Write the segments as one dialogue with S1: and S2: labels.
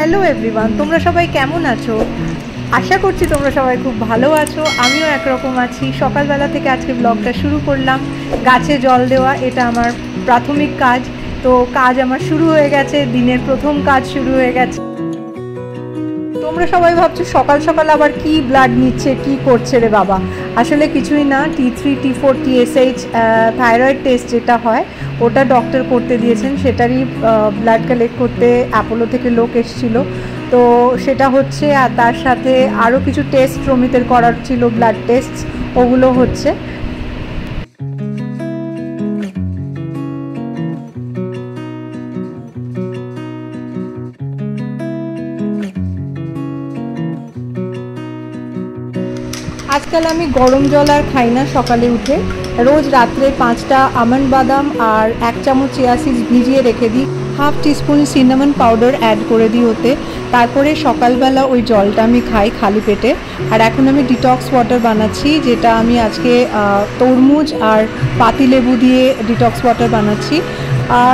S1: Hello everyone, তোমরা সবাই কেমন আছো? আশা করছি তোমরা সবাই খুব ভালো আছো। আমিও একরকম আছি। সকালবেলা থেকে আজকে ব্লগটা শুরু করলাম। গাছে জল দেওয়া এটা আমার প্রাথমিক কাজ। তো কাজ আমার শুরু হয়ে গেছে, দিনের প্রথম কাজ শুরু হয়ে গেছে। তোমরা সবাই ভাবছো সকাল সকাল আবার কি ব্লাড নিচ্ছে, কি করছে রে বাবা। আসলে কিছুই না, T3 T4 TSH thyroid test যেটা হয় ওটা ডক্টর করতে দিয়েছেন। সেটারই ব্লাড কালেক্ট করতে অ্যাপোলো থেকে লোক এসেছিলো, তো সেটা হচ্ছে। আর তার সাথে আরও কিছু টেস্ট রমিতের করার ছিল, ব্লাড টেস্ট, ওগুলো হচ্ছে। আজকাল আমি গরম জল আর খাই না সকালে উঠে। রোজ রাত্রে 5টা আমন্ড বাদাম আর 1 চামচ চিয়া সিডস ভিজিয়ে রেখে দিই, half teaspoon cinnamon powder add করে দিই ওতে। তারপরে সকালবেলা ওই জলটা আমি খাই খালি পেটে। আর এখন আমি ডিটক্স ওয়াটার বানাচ্ছি, যেটা আমি আজকে তরমুজ আর পাতিলেবু দিয়ে ডিটক্স ওয়াটার বানাচ্ছি।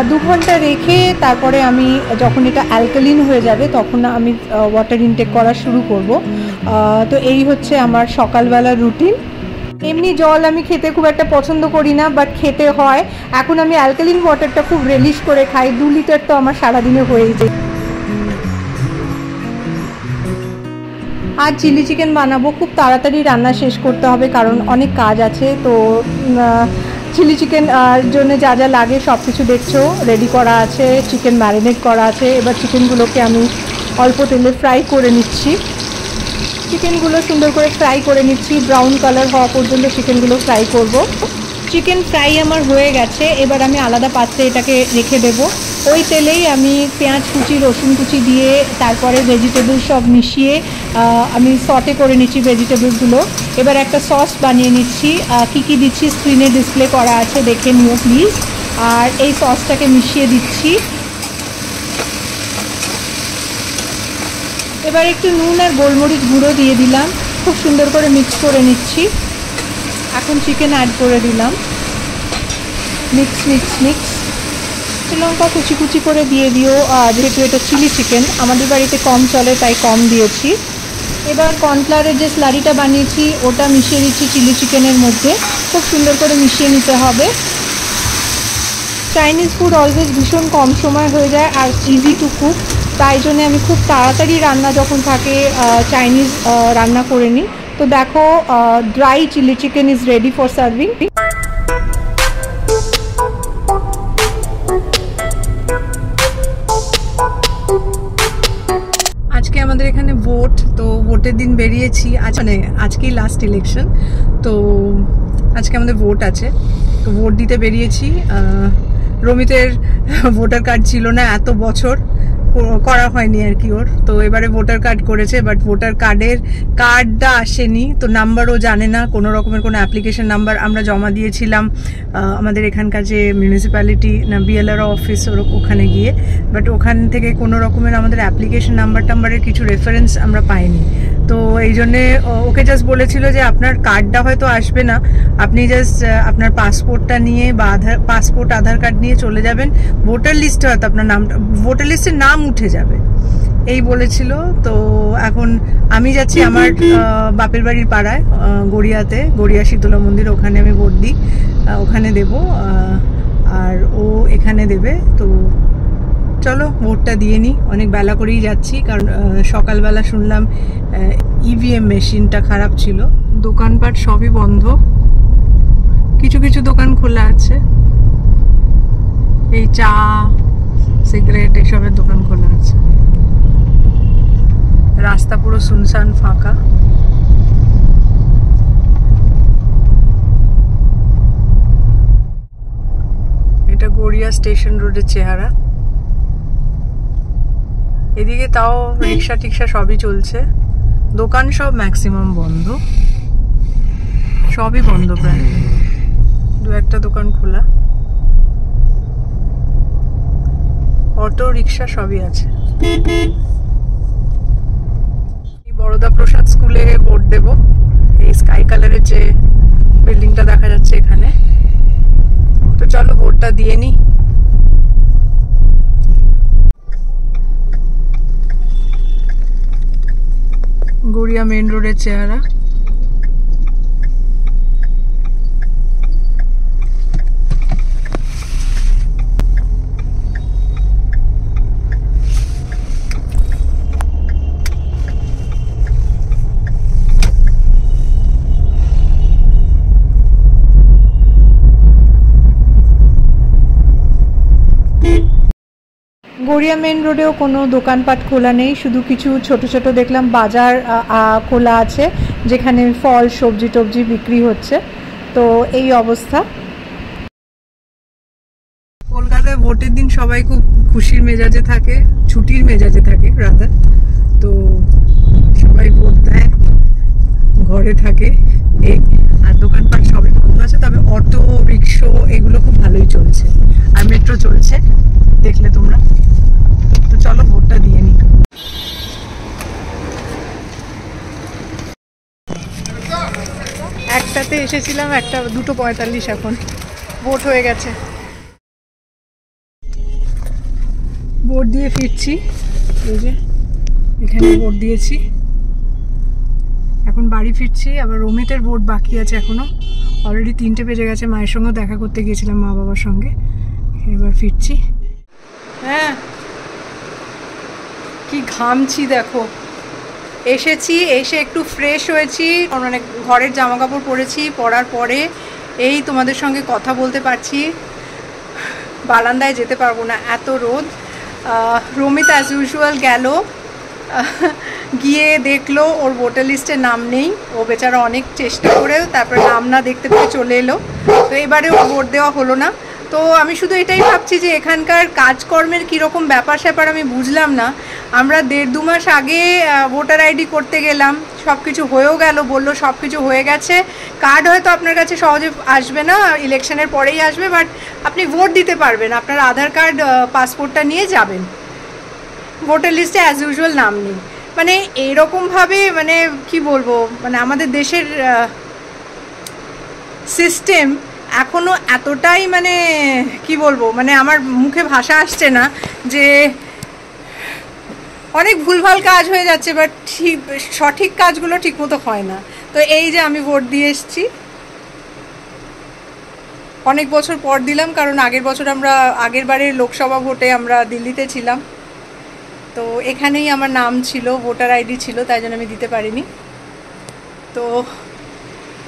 S1: 2 ঘন্টা রেখে তারপরে আমি যখন এটা অ্যালকালিন হয়ে যাবে তখন আমি ওয়াটার ইনটেক করা শুরু করব। তো এই হচ্ছে আমার সকালবেলার রুটিন। এমনি জল আমি খেতে খুব একটা পছন্দ করি না, বাট খেতে হয়। এখন আমি অ্যালকালিন ওয়াটারটা খুব রিলিশ করে খাই। 2 লিটার তো আমার সারাদিনে হয়েই যায়। আজ চিলি চিকেন বানাবো। খুব তাড়াতাড়ি রান্না শেষ করতে হবে কারণ অনেক কাজ আছে। তো চিলি চিকেন জন্য যা যা লাগে সব কিছু দেখছো রেডি করা আছে। চিকেন ম্যারিনেট করা আছে। এবার চিকেনগুলোকে আমি অল্প তেলে ফ্রাই করে নিচ্ছি। চিকেনগুলো সুন্দর করে ফ্রাই করে নিচ্ছি, ব্রাউন কালার হওয়া পর্যন্ত চিকেনগুলো ফ্রাই করব। চিকেন ফ্রাই আমার হয়ে গেছে। এবার আমি আলাদা পাত্রে এটাকে রেখে দেব। ওই তেলেই আমি পেঁয়াজ কুচি, রসুন কুচি দিয়ে তারপরে ভেজিটেবল সব মিশিয়ে আমি সটে করে নিচ্ছি ভেজিটেবলসগুলো। এবার একটা সস বানিয়ে নিচ্ছি। কী কী দিচ্ছি স্ক্রিনে ডিসপ্লে করা আছে, দেখে নিও প্লিজ। আর এই সসটাকে মিশিয়ে দিচ্ছি। এবার একটু নুন আর গোলমরিচ গুঁড়ো দিয়ে দিলাম। খুব সুন্দর করে মিক্স করে নিচ্ছি। এখন চিকেন অ্যাড করে দিলাম। Mix mix mix. লঙ্কা কুচি কুচি করে দিয়ে দিও, যেহেতু এটা চিলি চিকেন আমাদের বাড়িতে কম চলে তাই কম দিয়েছি। এবার কর্নফ্লাওয়ারের যে স্লারিটা বানিয়েছি ওটা মিশিয়ে দিচ্ছি চিলি চিকেনের মধ্যে। খুব সুন্দর করে মিশিয়ে নিতে হবে। চাইনিজ ফুড অলওয়েজ ভীষণ কম সময় হয়ে যায় আর ইজি টু কুক, তাই জন্যে আমি খুব তাড়াতাড়ি রান্না যখন থাকে চাইনিজ রান্না করে নিই। তো দেখো, dry chilli chicken is ready for serving. আজকে আমাদের এখানে ভোট, তো ভোটের দিন বেরিয়েছি। মানে আজকেই লাস্ট ইলেকশন, তো আজকে আমাদের ভোট আছে, তো ভোট দিতে বেরিয়েছি। রমিতের ভোটার কার্ড ছিল না, এত বছর করা হয়নি আর কি ওর, তো এবারে ভোটার কার্ড করেছে। বাট ভোটার কার্ডটা আসেনি, তো নাম্বারও জানে না, কোনো রকমের কোনো অ্যাপ্লিকেশন নাম্বার আমরা জমা দিয়েছিলাম আমাদের এখানকার যে মিউনিসিপ্যালিটি না বিএলআর অফিস ওখানে গিয়ে। বাট ওখান থেকে কোনো রকমের আমাদের অ্যাপ্লিকেশন টাম্বারের কিছু রেফারেন্স আমরা পাইনি। তো এই জন্যে ওকে জাস্ট বলেছিল যে আপনার কার্ডটা হয়তো আসবে না, আপনি জাস্ট আপনার পাসপোর্টটা নিয়ে বা আধার কার্ড নিয়ে চলে যাবেন, ভোটার লিস্টে হয়তো আপনার নামটা, ভোটার লিস্টে নাম উঠে যাবে, এই বলেছিল। তো এখন আমি যাচ্ছি আমার বাপের বাড়ির পাড়ায় গড়িয়া শীতলা মন্দির, ওখানে আমি ভোট দিই, ওখানে দেব। আর ও এখানে দেবে। তো চলো ভোটটা দিয়ে নিই। অনেক বেলা করেই যাচ্ছি কারণ সকালবেলা শুনলাম ইভিএম মেশিনটা খারাপ ছিল। দোকানপাট সবই বন্ধ, কিছু কিছু দোকান খোলা আছে। এই চা, সিগারেট এসবের দোকান খোলা আছে। রাস্তা পুরো সুনসান ফাঁকা। এটা গড়িয়া স্টেশন রোডের চেহারা। এদিকে তাও রিক্সা টিক্সা সবই চলছে, দোকান সব ম্যাক্সিমাম বন্ধ, সবই বন্ধ, প্রায় 2-1টা দোকান খোলা। অটো রিক্সা সবই আছে। বড়দা প্রসাদ স্কুলে ভোট দেব। এই স্কাই কালারের যে বিল্ডিংটা দেখা যাচ্ছে এখানে। তো চলো ভোটটা দিয়ে নিই। গড়িয়া মেন রোডের চেহারা। গড়িয়া মেন রোডেও কোনো দোকানপাট খোলা নেই, শুধু কিছু ছোট ছোট দেখলাম বাজার খোলা আছে যেখানে ফল সবজি টবজি বিক্রি হচ্ছে। তো এই অবস্থা। কলকাতায় ভোটের দিন সবাই খুব খুশির মেজাজে থাকে, ছুটির মেজাজে থাকে রাদার। তো সবাই ভোট দেয়, ঘরে থাকে, আর দোকানপাট সবই বন্ধ আছে। তবে অটো রিক্সা এগুলো খুব ভালোই চলছে, আর মেট্রো চলছে, দেখলে তোমরা। তো চলো ভোটটা দিয়ে নি। একটাতে এসেছিলাম, 2:45, এখন ভোট হয়ে গেছে। ভোট দিয়ে ফিরছি, এই যে এখানে ভোট দিয়েছি, এখন বাড়ি ফিরছি। আবার রমিতের ভোট বাকি আছে এখনো, অলরেডি 3টে বেজে গেছে। মায়ের সঙ্গে দেখা করতে গিয়েছিলাম, মা বাবার সঙ্গে। এবার ফিরছি। হ্যাঁ, কি ঘামছি দেখো। এসেছি, এসে একটু ফ্রেশ হয়েছি, মানে ঘরের জামা কাপড় পরেছি, পরার পরে এই তোমাদের সঙ্গে কথা বলতে পারছি। বারান্দায় যেতে পারবো না, এত রোদ। রমিত অ্যাজ ইউজুয়াল গেল, গিয়ে দেখলো ওর ভোটার লিস্টে নাম নেই। ও বেচারা অনেক চেষ্টা করেও তারপরে নাম না দেখতে পেয়ে চলে এলো। তো এবারে ওর ভোট দেওয়া হলো না। তো আমি শুধু এটাই ভাবছি যে এখানকার কাজকর্মের কীরকম ব্যাপার স্যাপার আমি বুঝলাম না। আমরা 1.5-2 মাস আগে ভোটার আইডি করতে গেলাম, সব কিছু হয়েও গেল, বললো সব কিছু হয়ে গেছে, কার্ড হয়তো আপনার কাছে সহজে আসবে না, ইলেকশনের পরেই আসবে, বাট আপনি ভোট দিতে পারবেন, আপনার আধার কার্ড পাসপোর্টটা নিয়ে যাবেন। ভোটার লিস্টে অ্যাজ ইউজুয়াল নাম নেই। মানে এইরকমভাবে, মানে কি বলবো, মানে আমাদের দেশের সিস্টেম এখনও এতটাই, মানে কি বলবো, মানে আমার মুখে ভাষা আসছে না যে অনেক ভুলভাল কাজ হয়ে যাচ্ছে, বাট সঠিক কাজগুলো ঠিকমতো হয় না। তো এই যে আমি ভোট দিয়ে এসেছি, অনেক বছর পর দিলাম, কারণ আগের বারের লোকসভা ভোটে আমরা দিল্লিতে ছিলাম। তো এখানেই আমার নাম ছিল, ভোটার আইডি ছিল, তাই জন্য আমি দিতে পারিনি। তো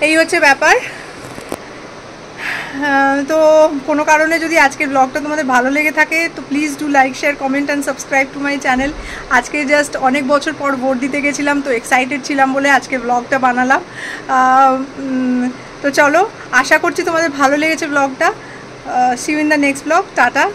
S1: এই হচ্ছে ব্যাপার। তো কোনো কারণে যদি আজকের ব্লগটা তোমাদের ভালো লেগে থাকে তো please do like, share, comment and subscribe to my channel. আজকে জাস্ট অনেক বছর পর ভোট দিতে গেছিলাম, তো এক্সাইটেড ছিলাম বলে আজকে ব্লগটা বানালাম। তো চলো, আশা করছি তোমাদের ভালো লেগেছে ব্লগটা। See you in the next blog. Tata.